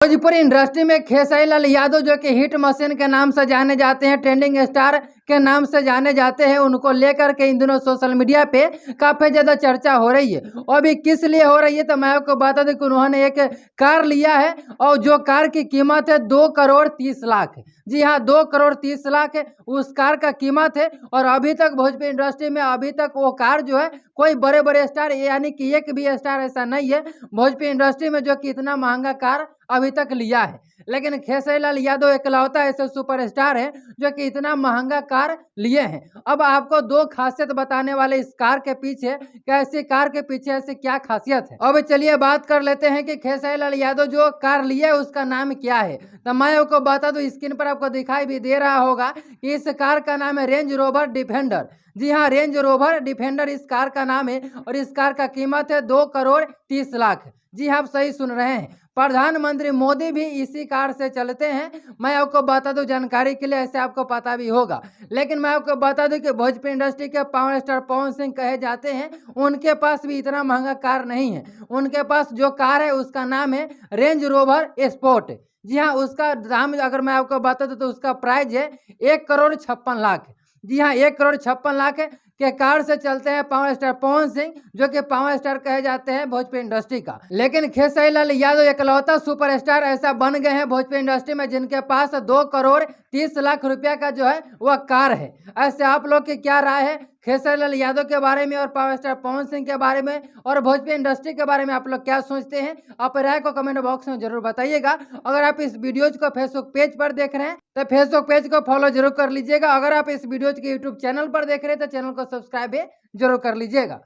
Bhojpuri industry में खेसारी लाल यादव जो कि हिट मशीन के नाम से जाने जाते हैं, ट्रेंडिंग स्टार के नाम से जाने जाते हैं, उनको लेकर के इन दिनों सोशल मीडिया पे काफ़ी ज़्यादा चर्चा हो रही है। और अभी किस लिए हो रही है तो मैं आपको बता दूं कि उन्होंने एक कार लिया है और जो कार की कीमत है 2 करोड़ 30 लाख है। जी हाँ, 2 करोड़ 30 लाख है उस कार का कीमत है। और अभी तक भोजपुरी इंडस्ट्री में अभी तक वो कार जो है कोई बड़े बड़े स्टार यानी कि एक भी स्टार ऐसा नहीं है भोजपुरी इंडस्ट्री में जो कि इतना महंगा कार अभी तक लिया है। लेकिन खेसारी लाल यादव इकलौता ऐसे सुपरस्टार है जो कि इतना महंगा कार लिए हैं। अब आपको दो खासियत बताने वाले इस कार के पीछे, कैसी कार के पीछे ऐसी क्या खासियत है। अब चलिए बात कर लेते हैं कि खेसारी लाल यादव जो कार लिए है उसका नाम क्या है। तो मैं आपको बता दूं, स्क्रीन पर आपको दिखाई भी दे रहा होगा कि इस कार का नाम है रेंज रोवर डिफेंडर। जी हाँ, रेंज रोवर डिफेंडर इस कार का नाम है और इस कार का कीमत है 2 करोड़ 30 लाख। जी हाँ, आप सही सुन रहे हैं। प्रधानमंत्री मोदी भी इसी कार से चलते हैं। मैं आपको बता दूं जानकारी के लिए, ऐसे आपको पता भी होगा। लेकिन मैं आपको बता दूं कि भोजपुरी इंडस्ट्री के पावर स्टार पवन सिंह कहे जाते हैं, उनके पास भी इतना महंगा कार नहीं है। उनके पास जो कार है उसका नाम है रेंज रोवर स्पोर्ट। जी हाँ, उसका दाम अगर मैं आपको बता दूं तो उसका प्राइस है 1 करोड़ 56 लाख। जी हाँ, 1 करोड़ 56 लाख के कार से चलते हैं पावर स्टार पवन सिंह, जो कि पावर स्टार कहे जाते हैं भोजपुरी इंडस्ट्री का। लेकिन खेसारी लाल यादव इकलौता सुपरस्टार ऐसा बन गए हैं भोजपुरी इंडस्ट्री में जिनके पास 2 करोड़ 30 लाख रुपया का जो है वह कार है। ऐसे आप लोग की क्या राय है खेसारी लाल यादव के बारे में और पावर स्टार पवन सिंह के बारे में और भोजपुरी इंडस्ट्री के बारे में आप लोग क्या सोचते हैं? आप राय को कमेंट बॉक्स में जरूर बताइएगा। अगर आप इस वीडियोज को फेसबुक पेज पर देख रहे हैं तो फेसबुक पेज को फॉलो जरूर कर लीजिएगा। अगर आप इस वीडियोज के यूट्यूब चैनल पर देख रहे हैं तो चैनल को सब्सक्राइब जरूर कर लीजिएगा।